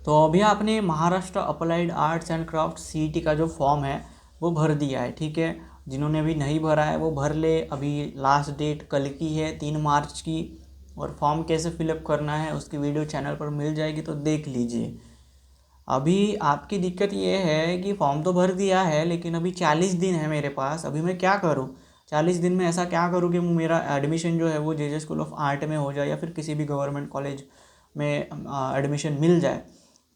तो अभी आपने Maharashtra applied arts and craft CET का जो फॉर्म है वो भर दिया है, ठीक है। जिन्होंने अभी नहीं भरा है वो भर ले, अभी लास्ट डेट कल की है 3 मार्च की। और फॉर्म कैसे फिलअप करना है उसकी वीडियो चैनल पर मिल जाएगी, तो देख लीजिए। अभी आपकी दिक्कत ये है कि फॉर्म तो भर दिया है लेकिन अभी 40 दिन है मेरे पास। अभी मैं क्या करूँ? 40 दिन में ऐसा क्या करूँ कि मेरा एडमिशन जो है वो जे स्कूल ऑफ आर्ट में हो जाए या फिर किसी भी गवर्नमेंट कॉलेज में एडमिशन मिल जाए।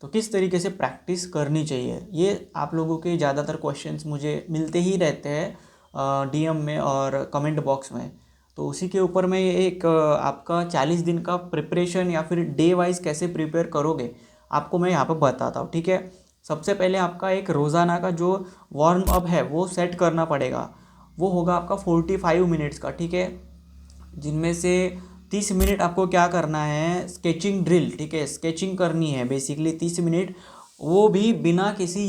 तो किस तरीके से प्रैक्टिस करनी चाहिए, ये आप लोगों के ज़्यादातर क्वेश्चंस मुझे मिलते ही रहते हैं डीएम में और कमेंट बॉक्स में। तो उसी के ऊपर मैं एक आपका 40 दिन का प्रिपरेशन या फिर डे वाइज कैसे प्रिपेयर करोगे आपको मैं यहाँ पर बताता हूँ, ठीक है। सबसे पहले आपका एक रोज़ाना का जो वार्म अप है वो सेट करना पड़ेगा। वो होगा आपका 45 मिनट्स का, ठीक है। जिनमें से 30 मिनट आपको क्या करना है, स्केचिंग ड्रिल, ठीक है। स्केचिंग करनी है बेसिकली 30 मिनट, वो भी बिना किसी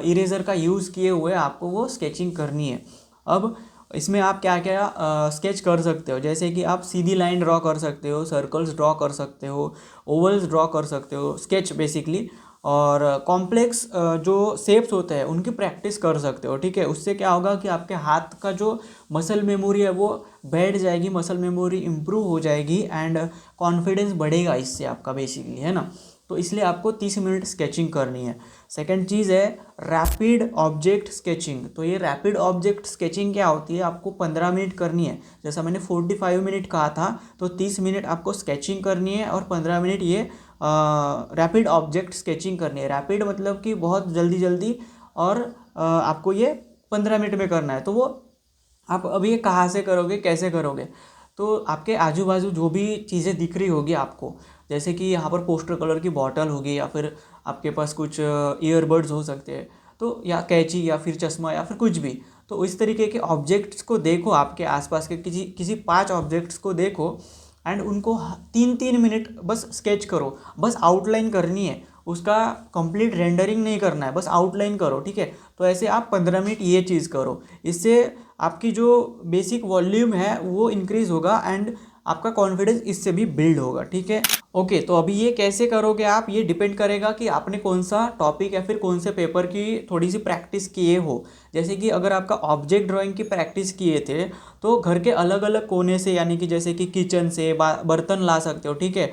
इरेजर का यूज़ किए हुए आपको वो स्केचिंग करनी है। अब इसमें आप क्या क्या स्केच कर सकते हो, जैसे कि आप सीधी लाइन ड्रॉ कर सकते हो, सर्कल्स ड्रॉ कर सकते हो, ओवल्स ड्रॉ कर सकते हो, स्केच बेसिकली। और कॉम्प्लेक्स जो शेप्स होते हैं उनकी प्रैक्टिस कर सकते हो, ठीक है। उससे क्या होगा कि आपके हाथ का जो मसल मेमोरी है वो बैठ जाएगी, मसल मेमोरी इम्प्रूव हो जाएगी एंड कॉन्फिडेंस बढ़ेगा इससे आपका बेसिकली, है ना। तो इसलिए आपको 30 मिनट स्केचिंग करनी है। सेकंड चीज़ है रैपिड ऑब्जेक्ट स्केचिंग। तो ये रैपिड ऑब्जेक्ट स्केचिंग क्या होती है, आपको 15 मिनट करनी है। जैसा मैंने 45 मिनट कहा था, तो 30 मिनट आपको स्केचिंग करनी है और 15 मिनट ये रैपिड ऑब्जेक्ट स्केचिंग करनी है। रैपिड मतलब कि बहुत जल्दी जल्दी, और आपको ये 15 मिनट में करना है। तो वो आप अभी ये कहाँ से करोगे, कैसे करोगे? तो आपके आजू बाजू जो भी चीज़ें दिख रही होगी आपको, जैसे कि यहाँ पर पोस्टर कलर की बॉटल होगी या फिर आपके पास कुछ ईयरबड्स हो सकते हैं, तो या कैंची या फिर चश्मा या फिर कुछ भी। तो इस तरीके के ऑब्जेक्ट्स को देखो, आपके आसपास के किसी किसी 5 ऑब्जेक्ट्स को देखो एंड उनको 3-3 मिनट बस स्केच करो। बस आउटलाइन करनी है, उसका कंप्लीट रेंडरिंग नहीं करना है, बस आउटलाइन करो, ठीक है। तो ऐसे आप 15 मिनट ये चीज़ करो। इससे आपकी जो बेसिक वॉल्यूम है वो इंक्रीज होगा एंड आपका कॉन्फिडेंस इससे भी बिल्ड होगा, ठीक है। ओके, तो अभी ये कैसे करोगे आप, ये डिपेंड करेगा कि आपने कौन सा टॉपिक या फिर कौन से पेपर की थोड़ी सी प्रैक्टिस किए हो। जैसे कि अगर आपका ऑब्जेक्ट ड्राइंग की प्रैक्टिस किए थे तो घर के अलग अलग कोने से, यानी कि जैसे कि किचन से बर्तन ला सकते हो, ठीक है।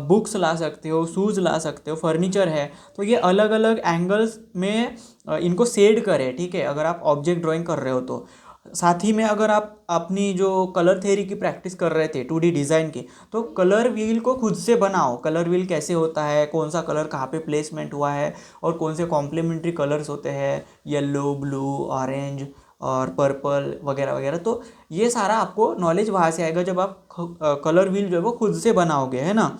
बुक्स ला सकते हो, शूज़ ला सकते हो, फर्नीचर है। तो ये अलग अलग एंगल्स में इनको शेड करें, ठीक है, अगर आप ऑब्जेक्ट ड्राइंग कर रहे हो तो। साथ ही में अगर आप अपनी जो कलर थ्योरी की प्रैक्टिस कर रहे थे 2D डिज़ाइन की, तो कलर व्हील को खुद से बनाओ। कलर व्हील कैसे होता है, कौन सा कलर कहाँ पे प्लेसमेंट हुआ है और कौन से कॉम्प्लीमेंट्री कलर्स होते हैं, येलो, ब्लू, ऑरेंज और पर्पल वगैरह वगैरह। तो ये सारा आपको नॉलेज वहाँ से आएगा जब आप कलर व्हील जो है वो खुद से बनाओगे, है ना।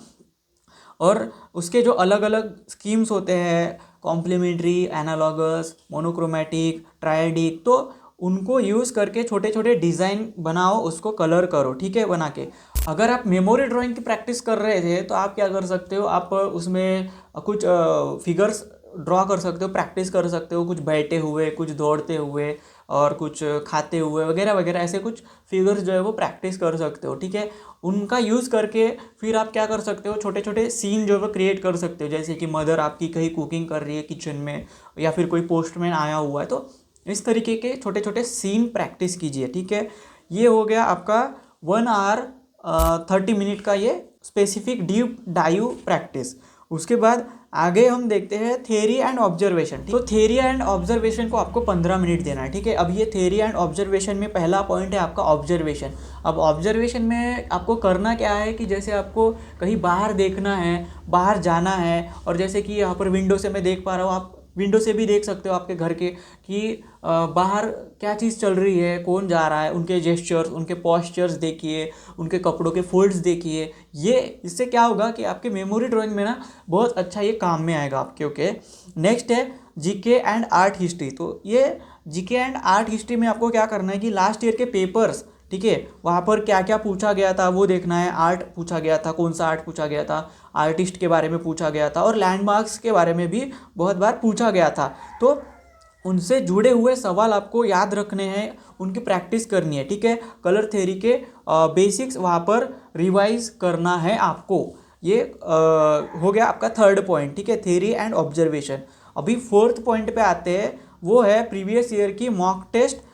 और उसके जो अलग अलग स्कीम्स होते हैं, कॉम्प्लीमेंट्री, एनालॉगस, मोनोक्रोमेटिक, ट्रायडिक, तो उनको यूज़ करके छोटे छोटे डिज़ाइन बनाओ, उसको कलर करो, ठीक है, बना के। अगर आप मेमोरी ड्राइंग की प्रैक्टिस कर रहे थे तो आप क्या कर सकते हो, आप उसमें कुछ फिगर्स ड्रॉ कर सकते हो, प्रैक्टिस कर सकते हो, कुछ बैठे हुए, कुछ दौड़ते हुए और कुछ खाते हुए वगैरह वगैरह, ऐसे कुछ फिगर्स जो है वो प्रैक्टिस कर सकते हो, ठीक है। उनका यूज़ करके फिर आप क्या कर सकते हो, छोटे छोटे सीन जो है वो क्रिएट कर सकते हो। जैसे कि मदर आपकी कहीं कुकिंग कर रही है किचन में, या फिर कोई पोस्टमैन आया हुआ है, तो इस तरीके के छोटे छोटे सीन प्रैक्टिस कीजिए, ठीक है। ये हो गया आपका 1 आवर 30 मिनट का ये स्पेसिफिक डीप डाइव प्रैक्टिस। उसके बाद आगे हम देखते हैं थ्योरी एंड ऑब्जर्वेशन। तो थ्योरी एंड ऑब्जर्वेशन को आपको 15 मिनट देना है, ठीक है। अब ये थ्योरी एंड ऑब्जर्वेशन में पहला पॉइंट है आपका ऑब्जर्वेशन। अब ऑब्जर्वेशन में आपको करना क्या है कि जैसे आपको कहीं बाहर देखना है, बाहर जाना है, और जैसे कि यहाँ पर विंडो से मैं देख पा रहा हूँ, आप विंडो से भी देख सकते हो आपके घर के कि बाहर क्या चीज़ चल रही है, कौन जा रहा है, उनके जेस्चर्स, उनके पॉस्चर्स देखिए, उनके कपड़ों के फोल्ड्स देखिए। ये इससे क्या होगा कि आपके मेमोरी ड्राइंग में ना बहुत अच्छा ये काम में आएगा आपके, ओके। नेक्स्ट है जीके एंड आर्ट हिस्ट्री। तो ये जीके एंड आर्ट हिस्ट्री में आपको क्या करना है कि लास्ट ईयर के पेपर्स, ठीक है, वहाँ पर क्या क्या पूछा गया था वो देखना है। आर्ट पूछा गया था, कौन सा आर्ट पूछा गया था, आर्टिस्ट के बारे में पूछा गया था, और लैंडमार्क्स के बारे में भी बहुत बार पूछा गया था। तो उनसे जुड़े हुए सवाल आपको याद रखने हैं, उनकी प्रैक्टिस करनी है, ठीक है। कलर थ्योरी के बेसिक्स वहाँ पर रिवाइज करना है आपको। ये हो गया आपका थर्ड पॉइंट, ठीक है, थ्योरी एंड ऑब्जर्वेशन। अभी फोर्थ पॉइंट पे आते हैं, वो है प्रीवियस ईयर की मॉक टेस्ट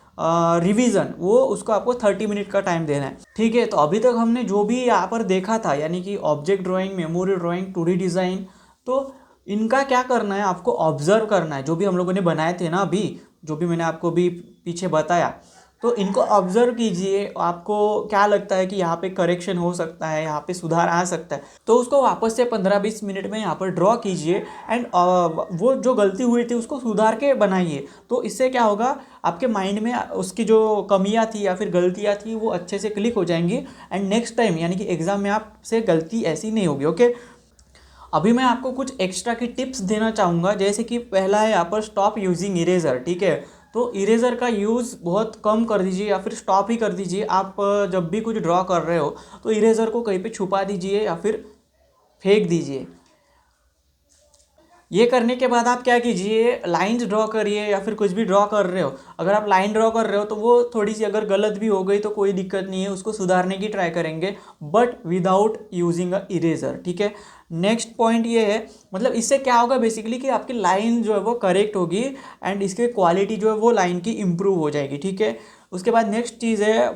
रिवीजन। वो उसको आपको 30 मिनट का टाइम देना है, ठीक है। तो अभी तक हमने जो भी यहाँ पर देखा था, यानी कि object drawing, memory drawing, 2D design, तो इनका क्या करना है, आपको ऑब्जर्व करना है। जो भी हम लोगों ने बनाए थे ना अभी, जो भी मैंने आपको भी पीछे बताया, तो इनको ऑब्जर्व कीजिए। आपको क्या लगता है कि यहाँ पे करेक्शन हो सकता है, यहाँ पे सुधार आ सकता है, तो उसको वापस से 15-20 मिनट में यहाँ पर ड्रॉ कीजिए एंड वो जो गलती हुई थी उसको सुधार के बनाइए। तो इससे क्या होगा, आपके माइंड में उसकी जो कमियाँ थी या फिर गलतियाँ थी वो अच्छे से क्लिक हो जाएंगी एंड नेक्स्ट टाइम यानी कि एग्जाम में आपसे गलती ऐसी नहीं होगी। ओके, अभी मैं आपको कुछ एक्स्ट्रा की टिप्स देना चाहूँगा। जैसे कि पहला है यहाँ पर स्टॉप यूजिंग इरेजर, ठीक है। तो इरेजर का यूज़ बहुत कम कर दीजिए या फिर स्टॉप ही कर दीजिए। आप जब भी कुछ ड्रॉ कर रहे हो तो इरेजर को कहीं पे छुपा दीजिए या फिर फेंक दीजिए। ये करने के बाद आप क्या कीजिए, लाइंस ड्रॉ करिए या फिर कुछ भी ड्रॉ कर रहे हो। अगर आप लाइन ड्रॉ कर रहे हो तो वो थोड़ी सी अगर गलत भी हो गई तो कोई दिक्कत नहीं है, उसको सुधारने की ट्राई करेंगे, but without using a eraser, ठीक है। नेक्स्ट पॉइंट ये है, मतलब इससे क्या होगा बेसिकली कि आपकी लाइन जो है वो करेक्ट होगी एंड इसके क्वालिटी जो है वो लाइन की इम्प्रूव हो जाएगी, ठीक है। उसके बाद नेक्स्ट चीज़ है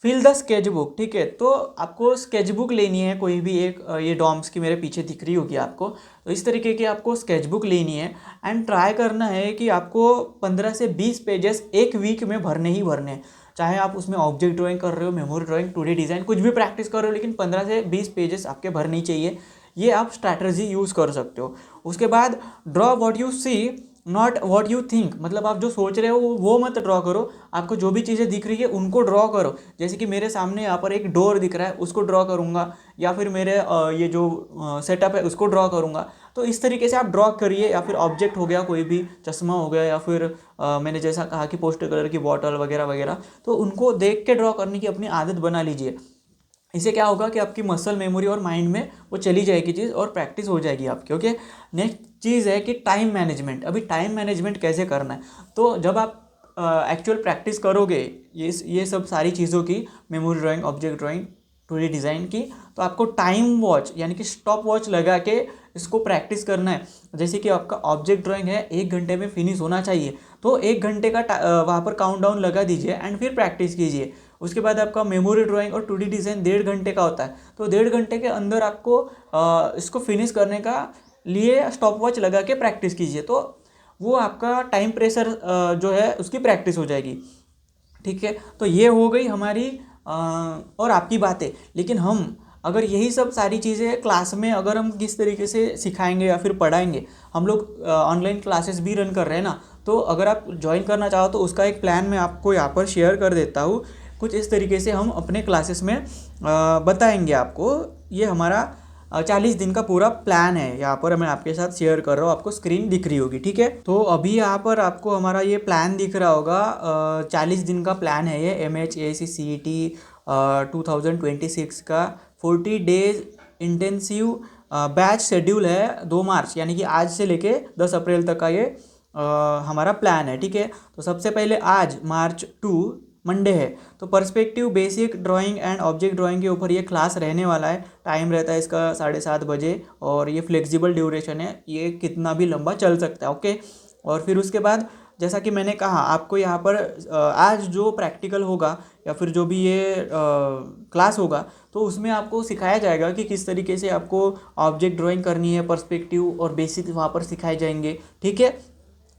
फिल द स्केच बुक, ठीक है। तो आपको स्केच बुक लेनी है कोई भी एक, ये डॉम्स की मेरे पीछे दिख रही होगी आपको, तो इस तरीके की आपको स्केच बुक लेनी है एंड ट्राई करना है कि आपको 15 से 20 पेजेस एक वीक में भरने ही भरने हैं। चाहे आप उसमें ऑब्जेक्ट ड्राइंग कर रहे हो, मेमोरी ड्राइंग, 2D डिज़ाइन, कुछ भी प्रैक्टिस कर रहे हो, लेकिन 15 से 20 पेजेस आपके भरने ही चाहिए। ये आप स्ट्रैटेजी यूज़ कर सकते हो। उसके बाद draw what you see not what you think, मतलब आप जो सोच रहे हो वो मत ड्रॉ करो, आपको जो भी चीज़ें दिख रही है उनको ड्रॉ करो। जैसे कि मेरे सामने यहाँ पर एक डोर दिख रहा है, उसको ड्रॉ करूँगा, या फिर मेरे ये जो सेटअप है उसको ड्रॉ करूँगा। तो इस तरीके से आप ड्रॉ करिए, या फिर ऑब्जेक्ट हो गया, कोई भी चश्मा हो गया, या फिर मैंने जैसा कहा कि पोस्टर कलर की बॉटल वगैरह वगैरह, तो उनको देख के ड्रॉ करने की अपनी आदत बना लीजिए। इससे क्या होगा कि आपकी मसल मेमोरी और माइंड में वो चली जाएगी चीज़ और प्रैक्टिस हो जाएगी आपकी। ओके, नेक्स्ट चीज़ है कि टाइम मैनेजमेंट। अभी टाइम मैनेजमेंट कैसे करना है, तो जब आप एक्चुअल प्रैक्टिस करोगे ये सब सारी चीज़ों की, memory drawing, object drawing, 2D design की, तो आपको टाइम वॉच यानी कि स्टॉप वॉच लगा के इसको प्रैक्टिस करना है। जैसे कि आपका ऑब्जेक्ट ड्राइंग है 1 घंटे में फिनिश होना चाहिए, तो 1 घंटे का वहाँ पर काउंटडाउन लगा दीजिए एंड फिर प्रैक्टिस कीजिए। उसके बाद आपका मेमोरी ड्राइंग और 2D डिज़ाइन 1.5 घंटे का होता है, तो 1.5 घंटे के अंदर आपको इसको फिनिश करने का लिए स्टॉप वॉच लगा के प्रैक्टिस कीजिए। तो वो आपका टाइम प्रेशर जो है उसकी प्रैक्टिस हो जाएगी, ठीक है। तो ये हो गई हमारी और आपकी बातें। लेकिन हम अगर यही सब सारी चीज़ें क्लास में अगर हम किस तरीके से सिखाएंगे या फिर पढ़ाएंगे, हम लोग ऑनलाइन क्लासेस भी रन कर रहे हैं ना, तो अगर आप ज्वाइन करना चाहो तो उसका एक प्लान मैं आपको यहाँ पर शेयर कर देता हूँ। कुछ इस तरीके से हम अपने क्लासेस में बताएंगे आपको। ये हमारा 40 दिन का पूरा प्लान है, यहाँ पर मैं आपके साथ शेयर कर रहा हूँ, आपको स्क्रीन दिख रही होगी, ठीक है। तो अभी यहाँ पर आपको हमारा ये प्लान दिख रहा होगा, 40 दिन का प्लान है ये, MHAC CET 2026 का 40 डेज इंटेंसिव बैच शेड्यूल है 2 मार्च, यानी कि आज से लेके 10 अप्रैल तक का ये हमारा प्लान है, ठीक है। तो सबसे पहले आज March 2 मंडे है, तो perspective, basic drawing and object drawing के ऊपर ये क्लास रहने वाला है। टाइम रहता है इसका 7:30 बजे और ये फ्लेक्सिबल ड्यूरेशन है, ये कितना भी लंबा चल सकता है। ओके, और फिर उसके बाद जैसा कि मैंने कहा आपको यहाँ पर आज जो प्रैक्टिकल होगा या फिर जो भी ये क्लास होगा, तो उसमें आपको सिखाया जाएगा कि किस तरीके से आपको ऑब्जेक्ट ड्राइंग करनी है, पर्सपेक्टिव और बेसिक वहाँ पर सिखाए जाएंगे, ठीक है।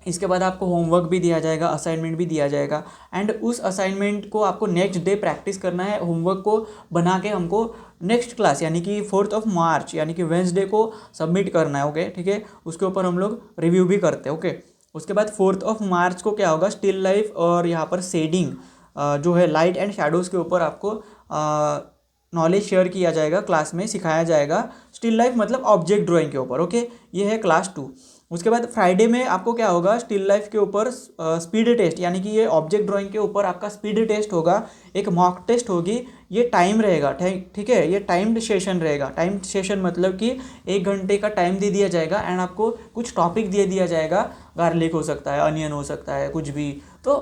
इसके बाद आपको होमवर्क भी दिया जाएगा, असाइनमेंट भी दिया जाएगा एंड उस असाइनमेंट को आपको नेक्स्ट डे प्रैक्टिस करना है। होमवर्क को बना के हमको नेक्स्ट क्लास यानी कि 4 मार्च यानी कि वेंसडे को सबमिट करना है। ओके, ठीक है, उसके ऊपर हम लोग रिव्यू भी करते हैं। ओके, उसके बाद 4 मार्च को क्या होगा, स्टिल लाइफ और यहाँ पर शेडिंग जो है लाइट एंड शेडोज़ के ऊपर आपको नॉलेज शेयर किया जाएगा, क्लास में सिखाया जाएगा। स्टिल लाइफ मतलब ऑब्जेक्ट ड्राइंग के ऊपर। ओके, ये है क्लास 2। उसके बाद फ्राइडे में आपको क्या होगा, स्टिल लाइफ के ऊपर स्पीड टेस्ट, यानी कि ये ऑब्जेक्ट ड्राइंग के ऊपर आपका स्पीड टेस्ट होगा, एक मॉक टेस्ट होगी। ये टाइम रहेगा, ठीक है, ये टाइम्ड सेशन रहेगा। टाइम्ड सेशन मतलब कि 1 घंटे का टाइम दे दिया जाएगा एंड आपको कुछ टॉपिक दे दिया जाएगा, गार्लिक हो सकता है, अनियन हो सकता है, कुछ भी, तो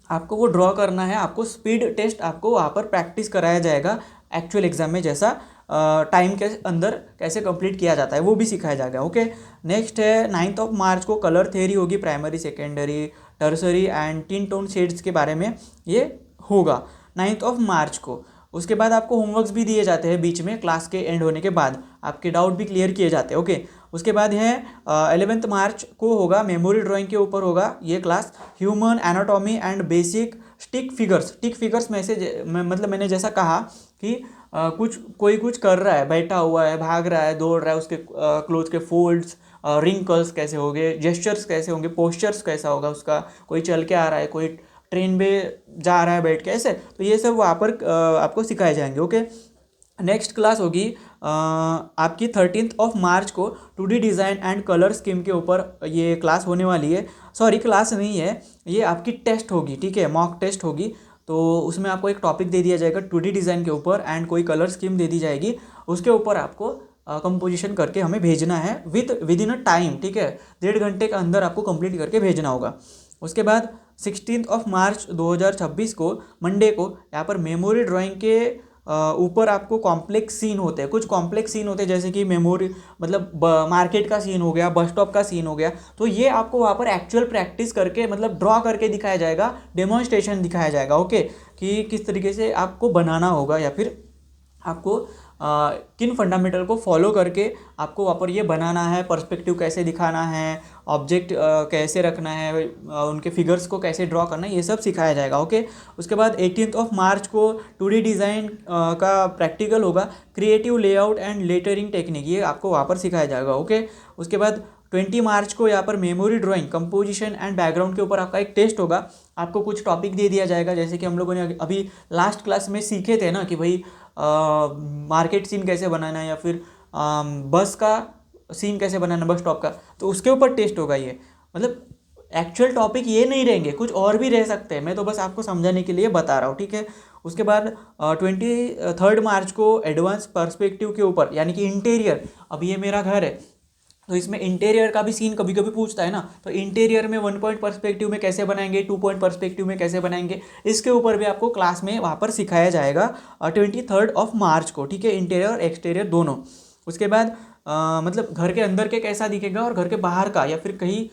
आपको वो ड्रॉ करना है। आपको स्पीड टेस्ट आपको वहाँ पर प्रैक्टिस कराया जाएगा एक्चुअल एग्जाम में जैसा टाइम के अंदर कैसे कंप्लीट किया जाता है वो भी सिखाया जाएगा। ओके, नेक्स्ट है 9 मार्च को कलर थ्योरी होगी, primary secondary tertiary and tin tone shades के बारे में ये होगा 9 मार्च को। उसके बाद आपको होमवर्क्स भी दिए जाते हैं बीच में, क्लास के एंड होने के बाद आपके डाउट भी क्लियर किए जाते हैं। ओके, उसके बाद है 11 मार्च को होगा मेमोरी ड्राइंग के ऊपर होगा ये class, human anatomy and basic stick figures में से मतलब मैंने जैसा कहा कि कोई कुछ कर रहा है, बैठा हुआ है, भाग रहा है, दौड़ रहा है, उसके क्लोथ के फोल्ड्स, रिंकल्स कैसे होंगे, जेस्चर्स कैसे होंगे, पोस्चर्स कैसा होगा उसका, कोई चल के आ रहा है, कोई ट्रेन में जा रहा है बैठ के, ऐसे तो ये सब वहाँ पर आपको सिखाए जाएंगे। ओके, नेक्स्ट क्लास होगी आपकी 13 मार्च को 2D design and colour scheme के ऊपर ये क्लास होने वाली है। सॉरी, क्लास नहीं है, ये आपकी टेस्ट होगी, ठीक है, मॉक टेस्ट होगी। तो उसमें आपको एक टॉपिक दे दिया जाएगा 2D डिज़ाइन के ऊपर एंड कोई कलर स्कीम दे दी जाएगी, उसके ऊपर आपको कंपोजिशन करके हमें भेजना है विद इन अ टाइम, ठीक है, 1.5 घंटे के अंदर आपको कंप्लीट करके भेजना होगा। उसके बाद 16 मार्च 2026 को मंडे को यहाँ पर मेमोरी ड्राइंग के ऊपर आपको कॉम्प्लेक्स सीन होते हैं, कुछ कॉम्प्लेक्स सीन होते हैं, जैसे कि मेमोरी मतलब मार्केट का सीन हो गया, बस स्टॉप का सीन हो गया, तो ये आपको वहाँ पर एक्चुअल प्रैक्टिस करके मतलब ड्रॉ करके दिखाया जाएगा, डेमोन्स्ट्रेशन दिखाया जाएगा। ओके, कि किस तरीके से आपको बनाना होगा या फिर आपको किन फंडामेंटल को फॉलो करके आपको वहाँ पर ये बनाना है, पर्सपेक्टिव कैसे दिखाना है, ऑब्जेक्ट कैसे रखना है, उनके फिगर्स को कैसे ड्रॉ करना है, ये सब सिखाया जाएगा। ओके, उसके बाद 18 मार्च को 2D डिज़ाइन का प्रैक्टिकल होगा, creative layout and lettering technique, ये आपको वहाँ पर सिखाया जाएगा। ओके, उसके बाद 20 मार्च को यहाँ पर memory drawing, composition and background के ऊपर आपका एक टेस्ट होगा, आपको कुछ टॉपिक दे दिया जाएगा, जैसे कि हम लोगों ने अभी लास्ट क्लास में सीखे थे ना कि भाई मार्केट सीन कैसे बनाना है या फिर बस का सीन कैसे बनाना, बस स्टॉप का, तो उसके ऊपर टेस्ट होगा ये। मतलब एक्चुअल टॉपिक ये नहीं रहेंगे, कुछ और भी रह सकते हैं, मैं तो बस आपको समझाने के लिए बता रहा हूँ, ठीक है। उसके बाद 23 मार्च को एडवांस पर्सपेक्टिव के ऊपर, यानी कि इंटीरियर, अब ये मेरा घर है तो इसमें इंटीरियर का भी सीन कभी कभी पूछता है ना, तो इंटीरियर में 1 पॉइंट पर्सपेक्टिव में कैसे बनाएंगे, 2 पॉइंट पर्सपेक्टिव में कैसे बनाएंगे, इसके ऊपर भी आपको क्लास में वहाँ पर सिखाया जाएगा 23 मार्च को, ठीक है, इंटीरियर और एक्सटीरियर दोनों। उसके बाद मतलब घर के अंदर के कैसा दिखेगा और घर के बाहर का, या फिर कहीं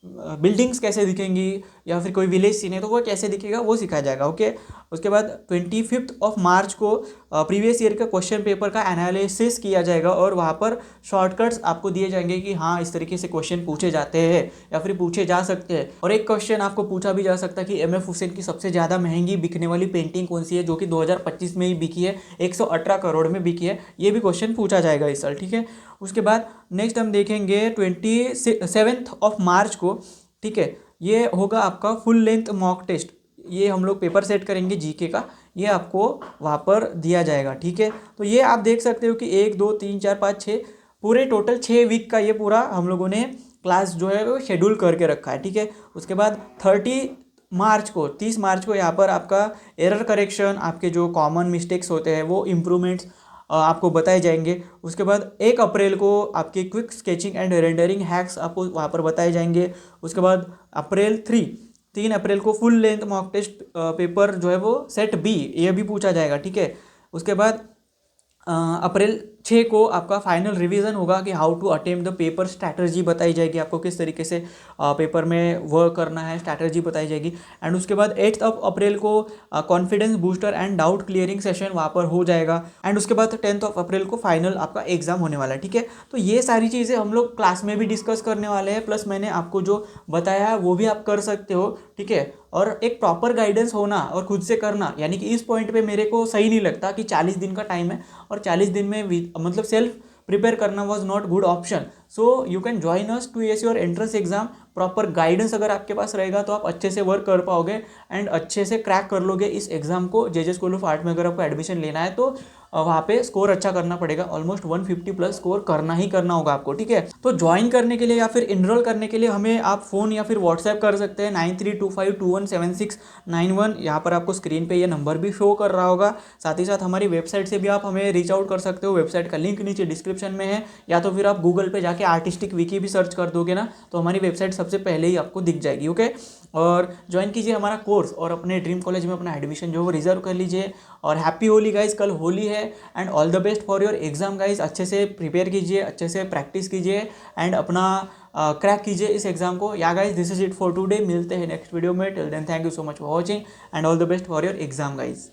बिल्डिंग्स कैसे दिखेंगी, या फिर कोई विलेज सीन है तो वो कैसे दिखेगा, वो सिखाया जाएगा। ओके, उसके बाद 25 मार्च को प्रीवियस ईयर का क्वेश्चन पेपर का एनालिसिस किया जाएगा और वहाँ पर शॉर्टकट्स आपको दिए जाएंगे कि हाँ इस तरीके से क्वेश्चन पूछे जाते हैं या फिर पूछे जा सकते हैं। और एक क्वेश्चन आपको पूछा भी जा सकता है कि एम.एफ. हुसैन की सबसे ज़्यादा महंगी बिकने वाली पेंटिंग कौन सी है, जो कि 2025 में ही बिकी है, 118 करोड़ में बिकी है, ये भी क्वेश्चन पूछा जाएगा इस साल, ठीक है। उसके बाद नेक्स्ट हम देखेंगे 27 मार्च को, ठीक है, ये होगा आपका फुल लेंथ मॉक टेस्ट, ये हम लोग पेपर सेट करेंगे जीके का, ये आपको वहाँ पर दिया जाएगा, ठीक है। तो ये आप देख सकते हो कि 1 2 3 4 5 6 पूरे टोटल 6 वीक का ये पूरा हम लोगों ने क्लास जो है वो शेड्यूल करके रखा है, ठीक है। उसके बाद 30 मार्च को यहाँ पर आपका एरर करेक्शन, आपके जो कॉमन मिस्टेक्स होते हैं वो इम्प्रूवमेंट्स आपको बताए जाएंगे। उसके बाद 1 अप्रैल को आपके quick sketching and rendering hacks आपको वहाँ पर बताए जाएंगे। उसके बाद 3 अप्रैल को full length mock test paper जो है वो सेट बी, ये भी पूछा जाएगा, ठीक है। उसके बाद अप्रैल 6 को आपका फाइनल रिवीजन होगा कि how to attempt the paper, strategy बताई जाएगी आपको, किस तरीके से पेपर में वर्क करना है, स्ट्रैटेजी बताई जाएगी। एंड उसके बाद 8 अप्रैल को confidence booster and doubt clearing session वहाँ पर हो जाएगा। एंड उसके बाद 10 अप्रैल को फाइनल आपका एग्जाम होने वाला है, ठीक है। तो ये सारी चीज़ें हम लोग क्लास में भी डिस्कस करने वाले हैं, प्लस मैंने आपको जो बताया है वो भी आप कर सकते हो, ठीक है। और एक प्रॉपर गाइडेंस होना और खुद से करना, यानी कि इस पॉइंट पे मेरे को सही नहीं लगता कि 40 दिन का टाइम है और 40 दिन में मतलब सेल्फ प्रिपेयर करना was not good option. So you can join us to ace your entrance exam. Proper guidance अगर आपके पास रहेगा तो आप अच्छे से वर्क कर पाओगे एंड अच्छे से क्रैक कर लोगे इस एग्जाम को। जे स्कूल ऑफ आर्ट में अगर आपको एडमिशन लेना है तो वहाँ पे स्कोर अच्छा करना पड़ेगा, ऑलमोस्ट 150 प्लस स्कोर करना ही करना होगा आपको, ठीक है। तो ज्वाइन करने के लिए या फिर इनरोल करने के लिए हमें आप फ़ोन या फिर व्हाट्सएप कर सकते हैं 9325217691। यहाँ पर आपको स्क्रीन पे ये नंबर भी शो कर रहा होगा। साथ ही साथ हमारी वेबसाइट से भी आप हमें रीच आउट कर सकते हो, वेबसाइट का लिंक नीचे डिस्क्रिप्शन में है, या तो फिर आप गूगल पे जाके आर्टिस्टिक विकी भी सर्च कर दोगे ना तो हमारी वेबसाइट सबसे पहले ही आपको दिख जाएगी। ओके, और ज्वाइन कीजिए हमारा कोर्स और अपने ड्रीम कॉलेज में अपना एडमिशन जो वो रिजर्व कर लीजिए। और हैप्पी होली गाइज, कल होली है and all the best for your exam guys. अच्छे से प्रिपेयर कीजिए, अच्छे से प्रैक्टिस कीजिए एंड अपना क्रैक कीजिए इस एग्जाम को। Yeah guys, this is it for today. मिलते हैं नेक्स्ट वीडियो में। Till then thank you so much for watching and all the best for your exam guys.